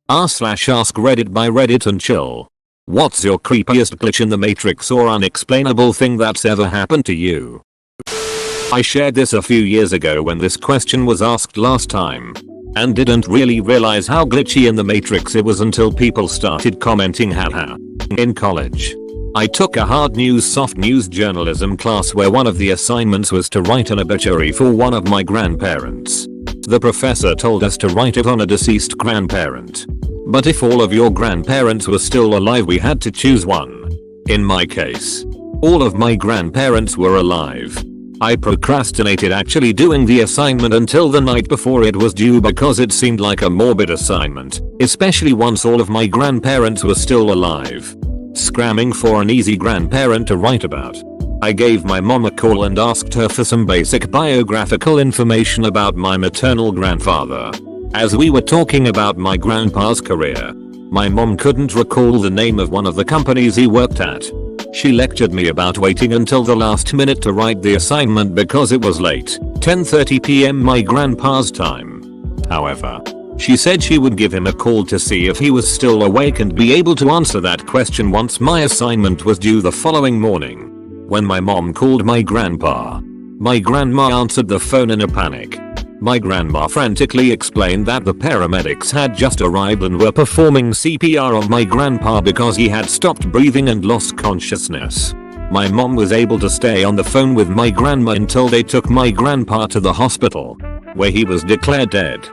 r/AskReddit by Reddit and chill. What's your creepiest glitch in the Matrix or unexplainable thing that's ever happened to you? I shared this a few years ago when this question was asked last time, and didn't really realize how glitchy in the Matrix it was until people started commenting haha. In college, I took a hard news soft news journalism class where one of the assignments was to write an obituary for one of my grandparents. The professor told us to write it on a deceased grandparent. But if all of your grandparents were still alive, we had to choose one. In my case, all of my grandparents were alive. I procrastinated actually doing the assignment until the night before it was due because it seemed like a morbid assignment, especially once all of my grandparents were still alive. Scramming for an easy grandparent to write about. I gave my mom a call and asked her for some basic biographical information about my maternal grandfather. As we were talking about my grandpa's career, my mom couldn't recall the name of one of the companies he worked at. She lectured me about waiting until the last minute to write the assignment because it was late, 10:30 p.m. my grandpa's time. However, she said she would give him a call to see if he was still awake and be able to answer that question once my assignment was due the following morning. When my mom called my grandpa, my grandma answered the phone in a panic. My grandma frantically explained that the paramedics had just arrived and were performing CPR on my grandpa because he had stopped breathing and lost consciousness. My mom was able to stay on the phone with my grandma until they took my grandpa to the hospital, where he was declared dead.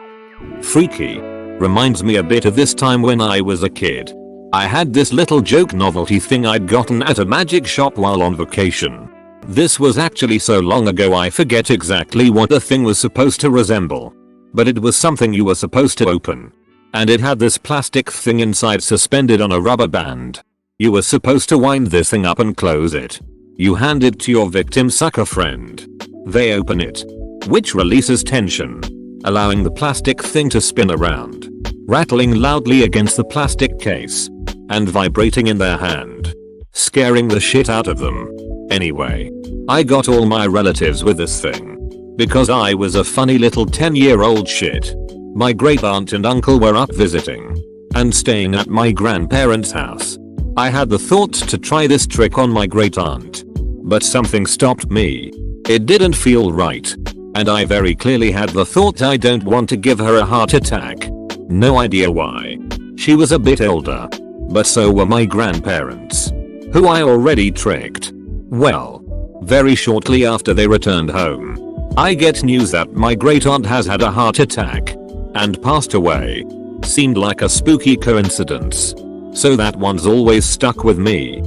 Freaky. Reminds me a bit of this time when I was a kid. I had this little joke novelty thing I'd gotten at a magic shop while on vacation. This was actually so long ago I forget exactly what the thing was supposed to resemble. But it was something you were supposed to open. And it had this plastic thing inside suspended on a rubber band. You were supposed to wind this thing up and close it. You hand it to your victim sucker friend. They open it, which releases tension, allowing the plastic thing to spin around, rattling loudly against the plastic case, and vibrating in their hand, scaring the shit out of them. Anyway, I got all my relatives with this thing. Because I was a funny little 10-year-old shit. My great aunt and uncle were up visiting and staying at my grandparents' house. I had the thought to try this trick on my great aunt, but something stopped me. It didn't feel right. And I very clearly had the thought I don't want to give her a heart attack. No idea why. She was a bit older, but so were my grandparents, who I already tricked. Well, very shortly after they returned home, I get news that my great aunt has had a heart attack and passed away. Seemed like a spooky coincidence. So that one's always stuck with me.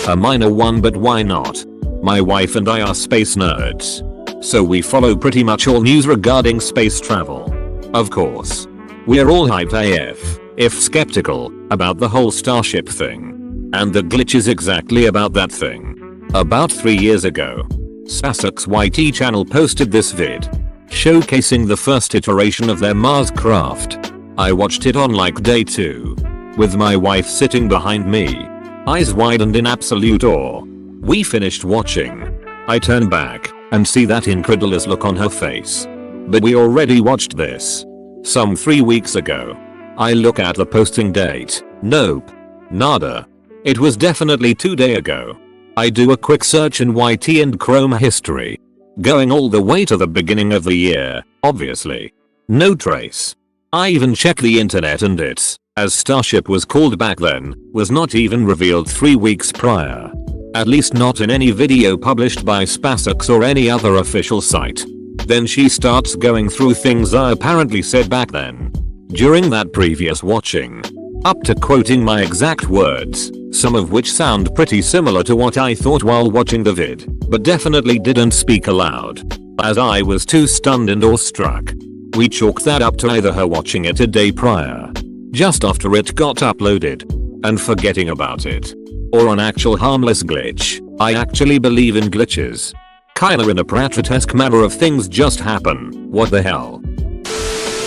A minor one, but why not? My wife and I are space nerds, so we follow pretty much all news regarding space travel. Of course, we're all hyped AF, if skeptical, about the whole Starship thing. And the glitch is exactly about that thing. About 3 years ago, SpaceX's YT channel posted this vid, showcasing the first iteration of their Mars craft. I watched it on like day 2, with my wife sitting behind me, eyes widened in absolute awe. We finished watching. I turn back and see that incredulous look on her face. But we already watched this some 3 weeks ago. I look at the posting date. Nope. Nada. It was definitely 2 days ago. I do a quick search in YT and Chrome history, going all the way to the beginning of the year, obviously. No trace. I even check the internet and it's, as Starship was called back then, was not even revealed 3 weeks prior. At least not in any video published by SpaceX or any other official site. Then she starts going through things I apparently said back then, during that previous watching, up to quoting my exact words, some of which sound pretty similar to what I thought while watching the vid, but definitely didn't speak aloud, as I was too stunned and awestruck. We chalk that up to either her watching it a day prior, just after it got uploaded, and forgetting about it, or an actual harmless glitch. I actually believe in glitches. Kinda in a Pratchett-esque manner of things just happen. What the hell?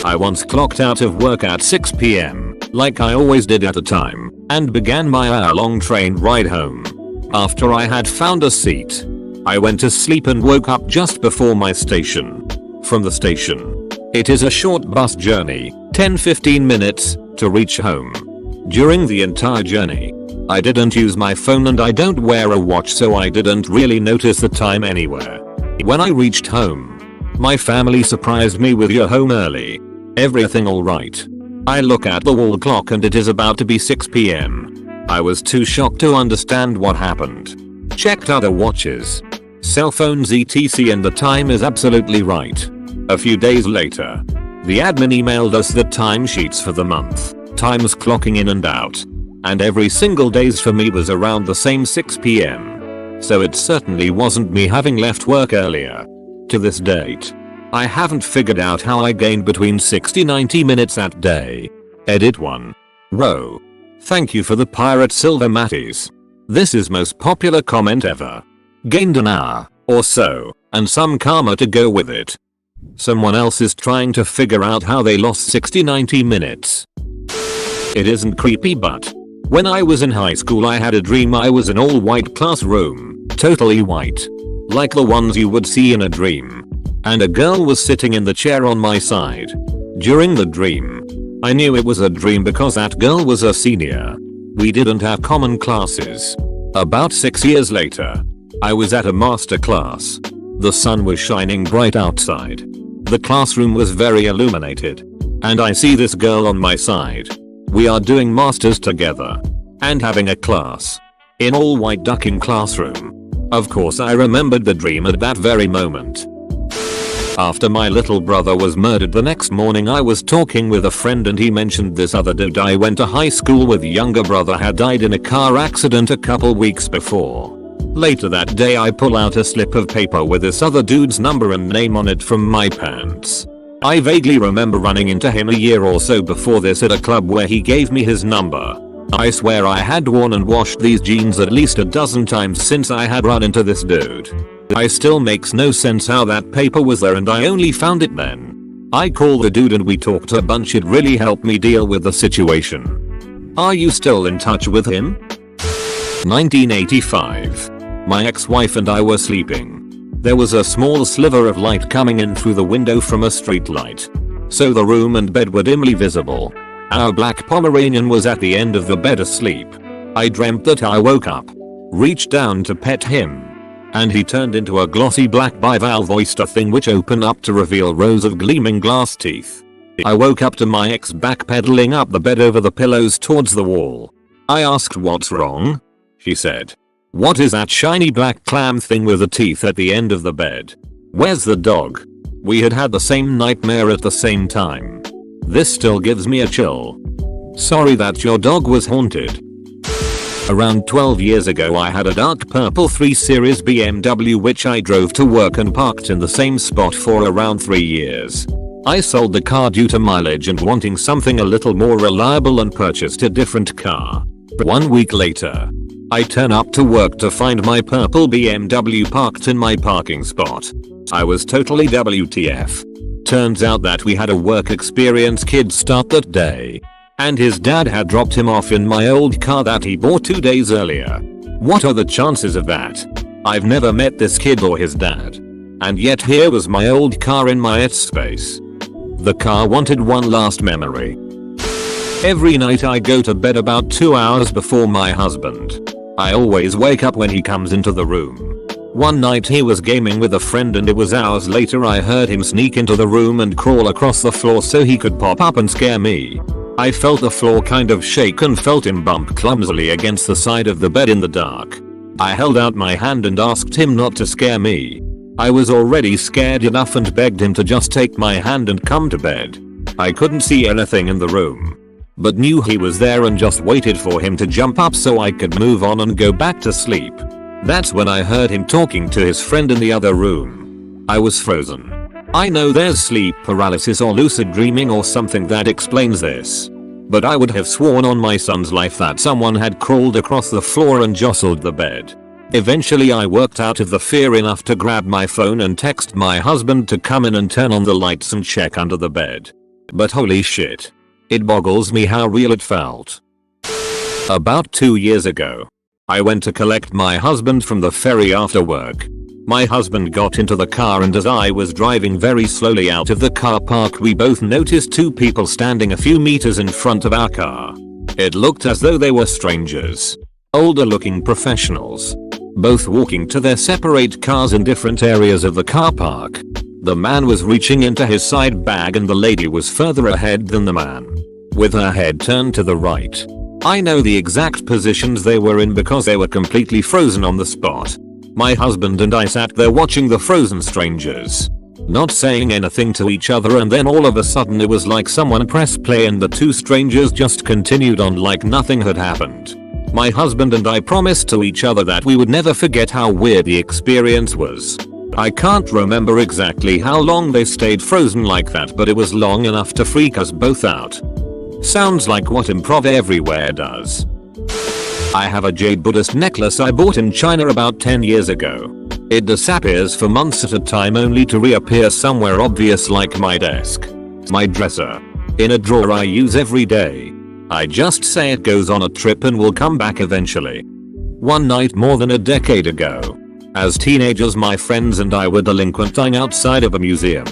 I once clocked out of work at 6 p.m, like I always did at the time, and began my hour-long train ride home. After I had found a seat, I went to sleep and woke up just before my station. From the station, it is a short bus journey, 10-15 minutes, to reach home. During the entire journey, I didn't use my phone and I don't wear a watch, so I didn't really notice the time anywhere. When I reached home, my family surprised me with "You're home early. Everything alright?" I look at the wall clock and it is about to be 6 PM. I was too shocked to understand what happened. Checked other watches, cell phones etc, and the time is absolutely right. A few days later, the admin emailed us the timesheets for the month, times clocking in and out. And every single days for me was around the same 6 PM. So it certainly wasn't me having left work earlier. To this date, I haven't figured out how I gained between 60-90 minutes that day. Edit 1. Row. Thank you for the pirate silver matties. This is most popular comment ever. Gained an hour or so, and some karma to go with it. Someone else is trying to figure out how they lost 60-90 minutes. It isn't creepy, but when I was in high school I had a dream I was in all white classroom, totally white, like the ones you would see in a dream. And a girl was sitting in the chair on my side. During the dream, I knew it was a dream because that girl was a senior. We didn't have common classes. About 6 years later, I was at a master class. The sun was shining bright outside. The classroom was very illuminated. And I see this girl on my side. We are doing masters together. And having a class. In all white ducking classroom. Of course I remembered the dream at that very moment. After my little brother was murdered the next morning, I was talking with a friend and he mentioned this other dude I went to high school with, younger brother, had died in a car accident a couple weeks before. Later that day I pull out a slip of paper with this other dude's number and name on it from my pants. I vaguely remember running into him a year or so before this at a club where he gave me his number. I swear I had worn and washed these jeans at least a dozen times since I had run into this dude. I still makes no sense how that paper was there and I only found it then. I called the dude and we talked a bunch. It really helped me deal with the situation. Are you still in touch with him? 1985. My ex-wife and I were sleeping. There was a small sliver of light coming in through the window from a street light. So the room and bed were dimly visible. Our black Pomeranian was at the end of the bed asleep. I dreamt that I woke up, reached down to pet him, and he turned into a glossy black bivalve oyster thing which opened up to reveal rows of gleaming glass teeth. I woke up to my ex backpedaling up the bed over the pillows towards the wall. I asked what's wrong? She said, "What is that shiny black clam thing with the teeth at the end of the bed? Where's the dog?" We had had the same nightmare at the same time. This still gives me a chill. Sorry that your dog was haunted. Around 12 years ago I had a dark purple 3 Series BMW which I drove to work and parked in the same spot for around 3 years. I sold the car due to mileage and wanting something a little more reliable and purchased a different car. 1 week later, I turn up to work to find my purple BMW parked in my parking spot. I was totally WTF. Turns out that we had a work experience kid start that day. And his dad had dropped him off in my old car that he bought 2 days earlier. What are the chances of that? I've never met this kid or his dad. And yet here was my old car in my space. The car wanted one last memory. Every night I go to bed about 2 hours before my husband. I always wake up when he comes into the room. One night he was gaming with a friend and it was hours later I heard him sneak into the room and crawl across the floor so he could pop up and scare me. I felt the floor kind of shake and felt him bump clumsily against the side of the bed in the dark. I held out my hand and asked him not to scare me. I was already scared enough and begged him to just take my hand and come to bed. I couldn't see anything in the room, but knew he was there and just waited for him to jump up so I could move on and go back to sleep. That's when I heard him talking to his friend in the other room. I was frozen. I know there's sleep paralysis or lucid dreaming or something that explains this, but I would have sworn on my son's life that someone had crawled across the floor and jostled the bed. Eventually I worked out of the fear enough to grab my phone and text my husband to come in and turn on the lights and check under the bed. But holy shit, it boggles me how real it felt. About 2 years ago, I went to collect my husband from the ferry after work. My husband got into the car, and as I was driving very slowly out of the car park, we both noticed two people standing a few meters in front of our car. It looked as though they were strangers. Older looking professionals. Both walking to their separate cars in different areas of the car park. The man was reaching into his side bag and the lady was further ahead than the man, with her head turned to the right. I know the exact positions they were in because they were completely frozen on the spot. My husband and I sat there watching the frozen strangers, not saying anything to each other, and then all of a sudden it was like someone pressed play and the two strangers just continued on like nothing had happened. My husband and I promised to each other that we would never forget how weird the experience was. I can't remember exactly how long they stayed frozen like that, but it was long enough to freak us both out. Sounds like what Improv Everywhere does. I have a jade Buddhist necklace I bought in China about 10 years ago. It disappears for months at a time, only to reappear somewhere obvious like my desk, my dresser, in a drawer I use every day. I just say it goes on a trip and will come back eventually. One night more than a decade ago, as teenagers, my friends and I were delinquenting outside of a museum.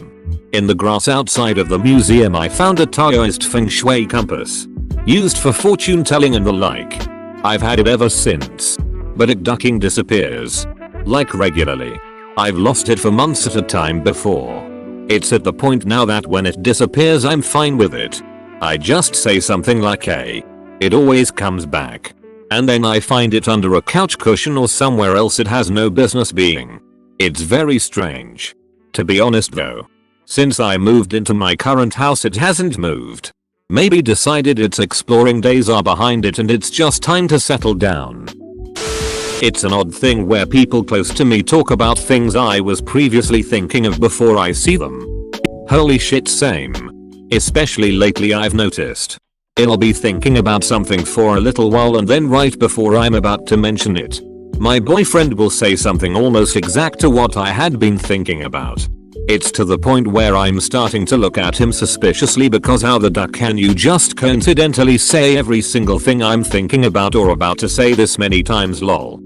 In the grass outside of the museum I found a Taoist feng shui compass, used for fortune telling and the like. I've had it ever since, but it ducking disappears, like regularly. I've lost it for months at a time before. It's at the point now that when it disappears I'm fine with it. I just say something like hey, it always comes back. And then I find it under a couch cushion or somewhere else it has no business being. It's very strange. To be honest though, since I moved into my current house it hasn't moved. Maybe decided its exploring days are behind it and it's just time to settle down. It's an odd thing where people close to me talk about things I was previously thinking of before I see them. Holy shit, same. Especially lately I've noticed. I'll be thinking about something for a little while and then right before I'm about to mention it, my boyfriend will say something almost exact to what I had been thinking about. It's to the point where I'm starting to look at him suspiciously because how the duck can you just coincidentally say every single thing I'm thinking about or about to say this many times, lol.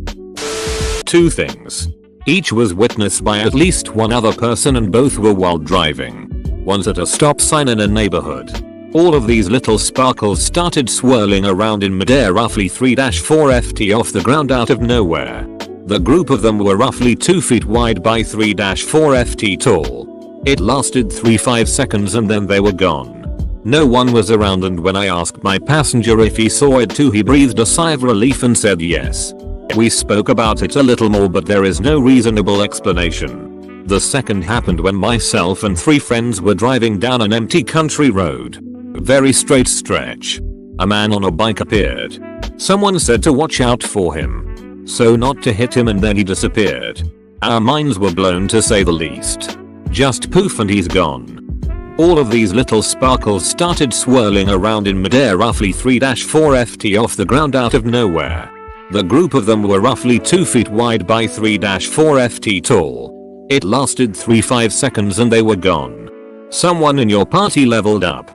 Two things. Each was witnessed by at least one other person and both were while driving. One's at a stop sign in a neighborhood. All of these little sparkles started swirling around in midair roughly 3-4 ft off the ground out of nowhere. The group of them were roughly 2 feet wide by 3-4 ft tall. It lasted 3-5 seconds and then they were gone. No one was around, and when I asked my passenger if he saw it too, he breathed a sigh of relief and said yes. We spoke about it a little more, but there is no reasonable explanation. The second happened when myself and 3 friends were driving down an empty country road. Very straight stretch. A man on a bike appeared. Someone said to watch out for him, so not to hit him, and then he disappeared. Our minds were blown to say the least. Just poof and he's gone. All of these little sparkles started swirling around in midair roughly 3-4 ft off the ground out of nowhere. The group of them were roughly 2 feet wide by 3-4 ft tall. It lasted 3-5 seconds and they were gone. Someone in your party leveled up.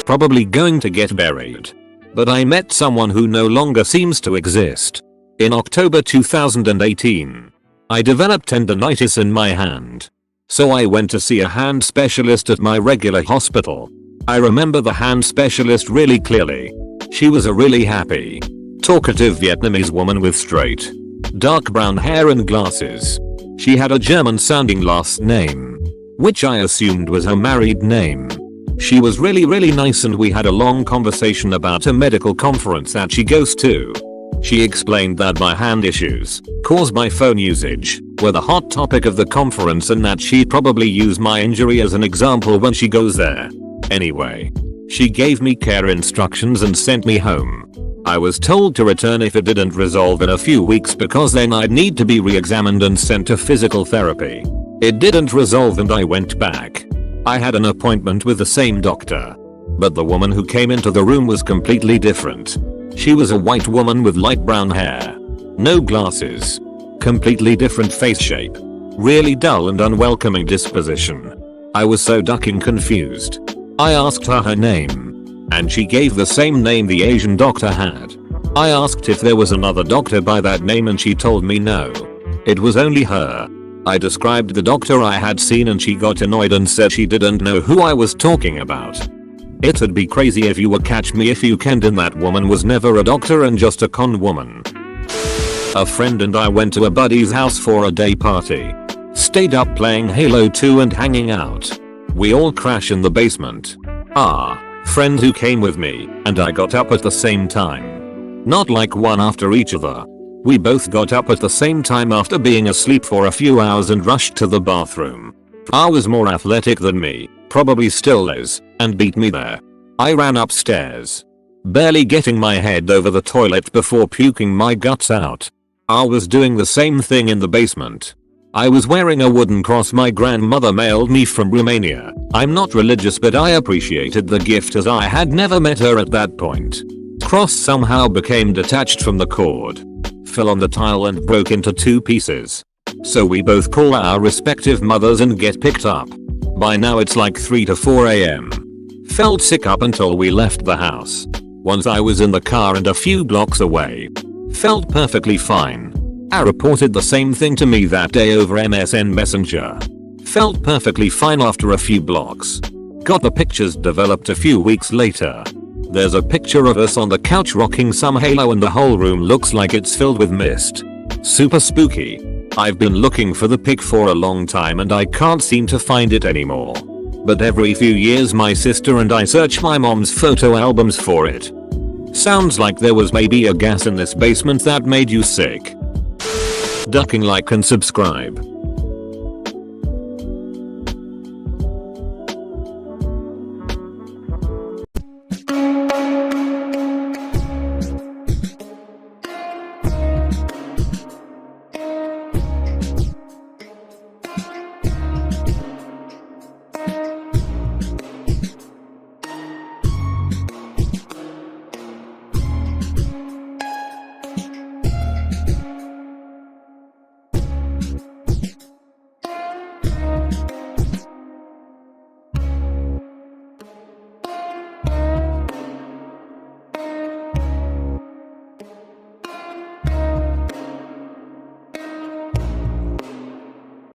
Probably going to get buried. But I met someone who no longer seems to exist. In October 2018, I developed tendonitis in my hand. So I went to see a hand specialist at my regular hospital. I remember the hand specialist really clearly. She was a really happy, talkative Vietnamese woman with straight, dark brown hair and glasses. She had a German sounding last name, which I assumed was her married name. She was really nice and we had a long conversation about a medical conference that she goes to. She explained that my hand issues, caused by phone usage, were the hot topic of the conference and that she'd probably use my injury as an example when she goes there. Anyway, she gave me care instructions and sent me home. I was told to return if it didn't resolve in a few weeks because then I'd need to be re-examined and sent to physical therapy. It didn't resolve and I went back. I had an appointment with the same doctor, but the woman who came into the room was completely different. She was a white woman with light brown hair, no glasses, completely different face shape, really dull and unwelcoming disposition. I was so ducking confused. I asked her name, and she gave the same name the Asian doctor had. I asked if there was another doctor by that name and she told me no. It was only her. I described the doctor I had seen and she got annoyed and said she didn't know who I was talking about. It'd be crazy if you were catch me if you can't, and that woman was never a doctor and just a con woman. A friend and I went to a buddy's house for a day party. Stayed up playing Halo 2 and hanging out. We all crash in the basement. Friend who came with me and I got up at the same time. Not like one after each other. We both got up at the same time after being asleep for a few hours and rushed to the bathroom. I was more athletic than me, probably still is, and beat me there. I ran upstairs, barely getting my head over the toilet before puking my guts out. I was doing the same thing in the basement. I was wearing a wooden cross my grandmother mailed me from Romania. I'm not religious, but I appreciated the gift as I had never met her at that point. Cross somehow became detached from the cord, fell on the tile and broke into 2 pieces. So we both call our respective mothers and get picked up. By now it's like 3 to 4 am. Felt sick up until we left the house. Once I was in the car and a few blocks away. Felt perfectly fine. I reported the same thing to me that day over MSN Messenger. Felt perfectly fine after a few blocks. Got the pictures developed a few weeks later. There's a picture of us on the couch rocking some Halo and the whole room looks like it's filled with mist. Super spooky. I've been looking for the pic for a long time and I can't seem to find it anymore. But every few years my sister and I search my mom's photo albums for it. Sounds like there was maybe a gas in this basement that made you sick. Ducking like and subscribe.